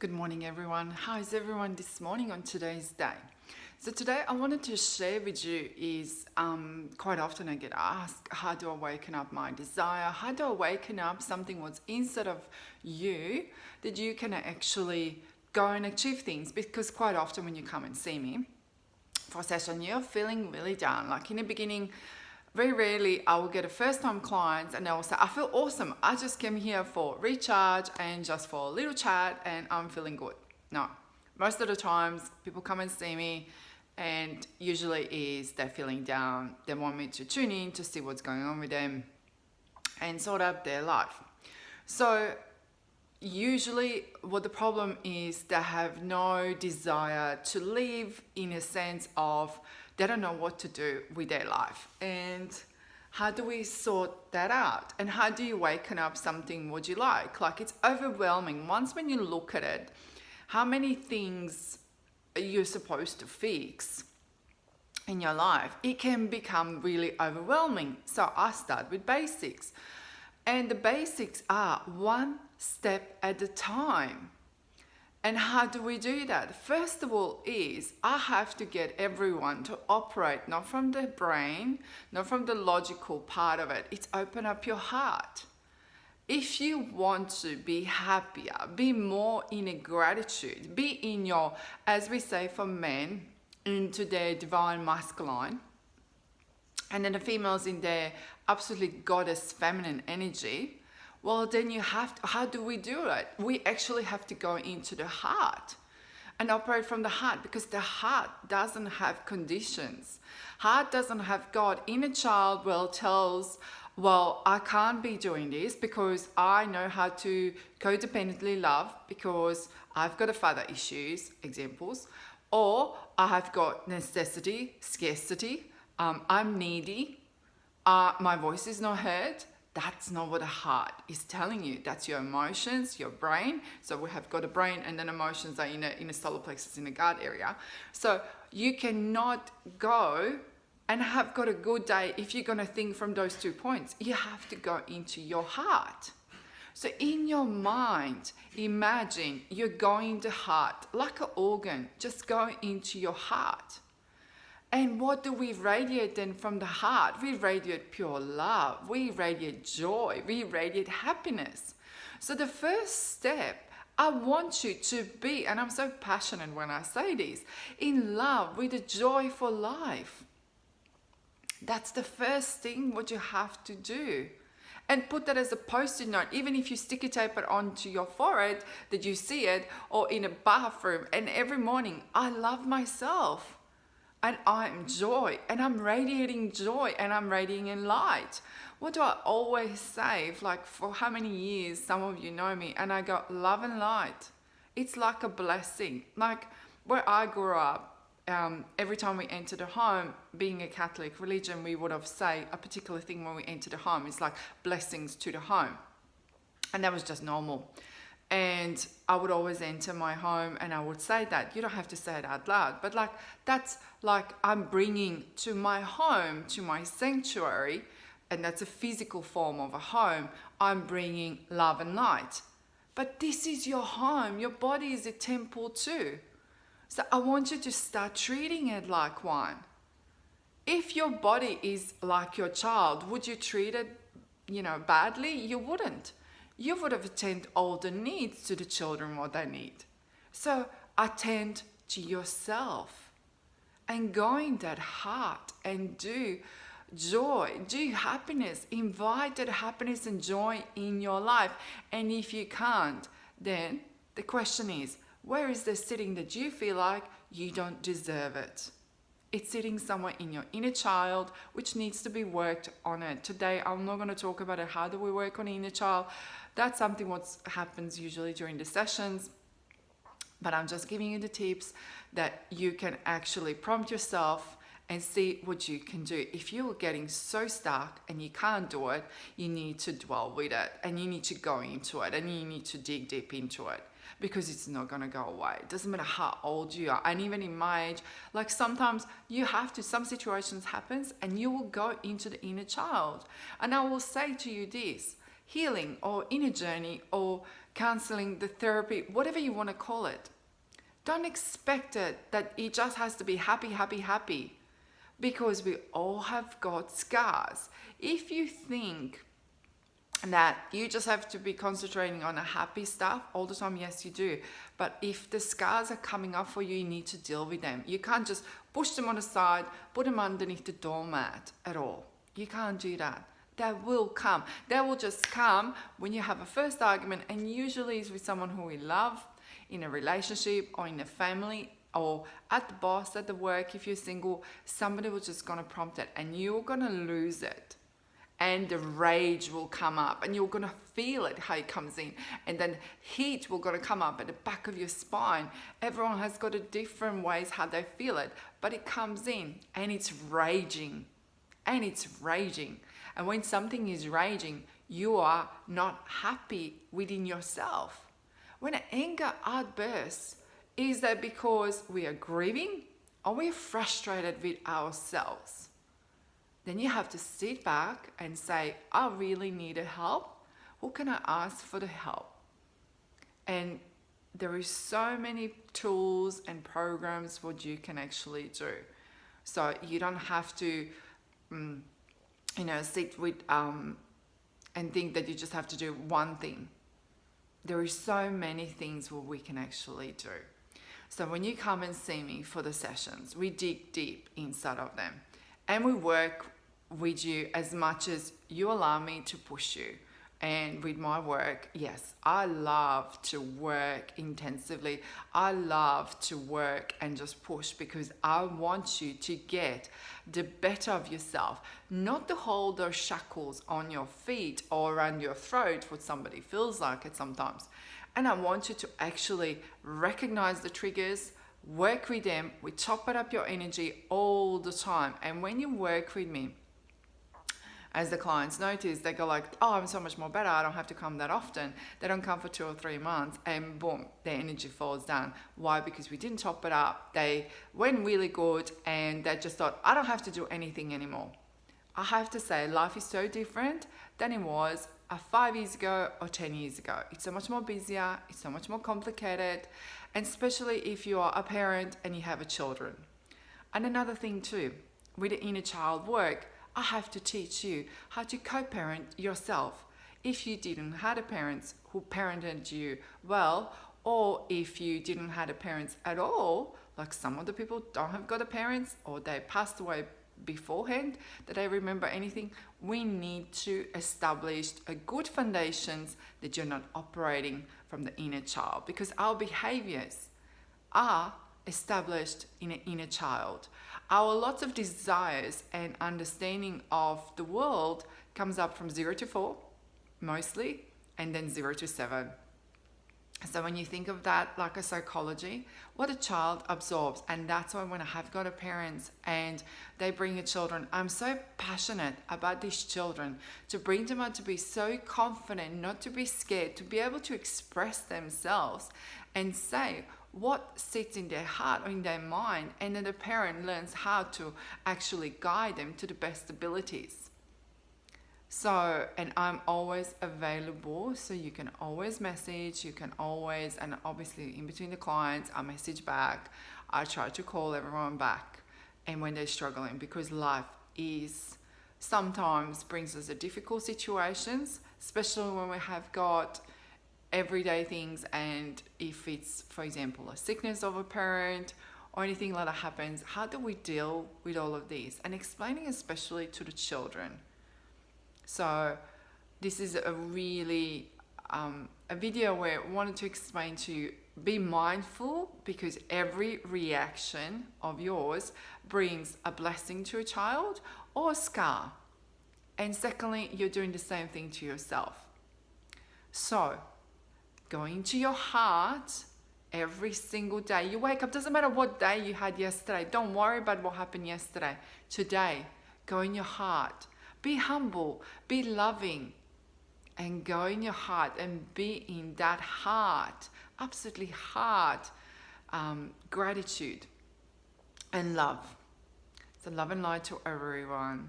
Good morning, everyone. How is everyone this morning on today's day? So today I wanted to share with you is quite often I get asked, how do I waken up my desire? How do I waken up something what's inside of you that you can actually go and achieve things? Because quite often when you come and see me for a session, you're feeling really down. Like in the beginning, very rarely I will get a first-time clients and they will say, I feel awesome. I just came here for recharge and just for a little chat and I'm feeling good. No, most of the times people come and see me and usually is they're feeling down. They want me to tune in to see what's going on with them and sort out their life. So usually what the problem is, they have no desire to live, in a sense of they don't know what to do with their life. And how do we sort that out? And how do you waken up something what you like? Like, it's overwhelming. Once when you look at it, how many things you're supposed to fix in your life, it can become really overwhelming. So I start with basics. And the basics are one step at a time. And how do we do that? First of all is I have to get everyone to operate not from the brain, not from the logical part of it. It's open up your heart. If you want to be happier, be more in a gratitude, be in your, as we say for men, into their divine masculine, and then the females in their absolutely goddess feminine energy, well, then you have to, how do we do it? We actually have to go into the heart and operate from the heart, because the heart doesn't have conditions. Heart doesn't have God. Inner child tells, well, I can't be doing this because I know how to codependently love because I've got a father issues, examples, or I have got necessity, scarcity, I'm needy, my voice is not heard. That's not what the heart is telling you. That's your emotions, your brain. So we have got a brain and then emotions are in a solar plexus in the gut area. So you cannot go and have got a good day if you're going to think from those 2 points. You have to go into your heart. So in your mind, imagine you're going to heart like an organ. Just go into your heart. And what do we radiate then from the heart? We radiate pure love. We radiate joy. We radiate happiness. So the first step, I want you to be, and I'm so passionate when I say this, in love with the joy for life. That's the first thing what you have to do. And put that as a post-it note, even if you sticky tape it onto your forehead, that you see it, or in a bathroom. And every morning, I love myself. And I'm joy, and I'm radiating joy, and I'm radiating light. What do I always say? Like, for how many years, some of you know me, and I go, love and light. It's like a blessing. Like, where I grew up, every time we entered a home, being a Catholic religion, we would have say a particular thing when we entered a home. It's like blessings to the home. And that was just normal. And I would always enter my home and I would say that. You don't have to say it out loud, but like, that's like I'm bringing to my home, to my sanctuary, and that's a physical form of a home. I'm bringing love and light. But this is your home. Your body is a temple too. So I want you to start treating it like one. If your body is like your child, would you treat it, badly? You wouldn't. You would have attended all the needs to the children, what they need. So attend to yourself and go in that heart and do joy, do happiness, invite that happiness and joy in your life. And if you can't, then the question is, where is the sitting that you feel like you don't deserve it? It's sitting somewhere in your inner child, which needs to be worked on it. Today, I'm not going to talk about it. How do we work on the inner child? That's something what happens usually during the sessions. But I'm just giving you the tips that you can actually prompt yourself and see what you can do. If you're getting so stuck and you can't do it, you need to dwell with it and you need to go into it and you need to dig deep into it. Because it's not going to go away. It doesn't matter how old you are. And even in my age, like sometimes you have to, some situations happens and you will go into the inner child. And I will say to you this, healing or inner journey or counseling, the therapy, whatever you want to call it. Don't expect it that it just has to be happy, happy, happy, because we all have got scars. If you think that you just have to be concentrating on a happy stuff all the time, yes, you do. But if the scars are coming up for you, you need to deal with them. You can't just push them on the side, put them underneath the doormat at all. You can't do that. That will come. That will just come when you have a first argument, and usually it's with someone who we love, in a relationship or in a family, or at the boss, at the work. If you're single, somebody will just gonna prompt it, and you're gonna lose it. And the rage will come up, and you're gonna feel it, how it comes in. And then heat will gonna come up at the back of your spine. Everyone has got a different ways how they feel it, but it comes in and it's raging. And it's raging. And when something is raging, you are not happy within yourself. When an anger outbursts, is that because we are grieving or we're frustrated with ourselves? Then you have to sit back and say, I really need help. Who can I ask for the help? And there is so many tools and programs what you can actually do. So you don't have to, sit with and think that you just have to do one thing. There is so many things what we can actually do. So when you come and see me for the sessions, we dig deep inside of them, and we work with you as much as you allow me to push you. And with my work, yes, I love to work intensively. I love to work and just push, because I want you to get the better of yourself, not to hold those shackles on your feet or around your throat, what somebody feels like it sometimes. And I want you to actually recognize the triggers, work with them. We top it up your energy all the time. And when you work with me, as the clients notice, they go like, oh, I'm so much more better. I don't have to come that often. They don't come for 2 or 3 months, and boom, their energy falls down. Why? Because we didn't top it up. They went really good, and they just thought, I don't have to do anything anymore. I have to say, life is so different than it was 5 years ago or 10 years ago. It's so much more busier. It's so much more complicated. And especially if you are a parent and you have a children. And another thing too, with the inner child work, I have to teach you how to co-parent yourself. If you didn't have a parents who parented you well, or if you didn't have a parents at all, like some of the people don't have got a parents, or they passed away beforehand, that they remember anything, we need to establish a good foundations that you're not operating from the inner child, because our behaviors are established in an inner child. Our lots of desires and understanding of the world comes up from 0 to 4 mostly, and then 0 to 7. So when you think of that like a psychology, what a child absorbs, and that's why when I have got a parents and they bring their children, I'm so passionate about these children, to bring them out to be so confident, not to be scared, to be able to express themselves and say what sits in their heart or in their mind, and then the parent learns how to actually guide them to the best abilities. So, and I'm always available, so you can always message, you can always, and obviously in between the clients, I message back, I try to call everyone back, and when they're struggling, because life is sometimes brings us to difficult situations, especially when we have got everyday things, and if it's, for example, a sickness of a parent or anything like that happens, how do we deal with all of these? And explaining especially to the children. So this is a really a video where I wanted to explain to you, be mindful, because every reaction of yours brings a blessing to a child or a scar. And secondly, you're doing the same thing to yourself. So going to your heart every single day. You wake up, doesn't matter what day you had yesterday. Don't worry about what happened yesterday. Today, go in your heart. Be humble, be loving, and go in your heart and be in that heart, absolutely heart, gratitude and love. So love and light to everyone.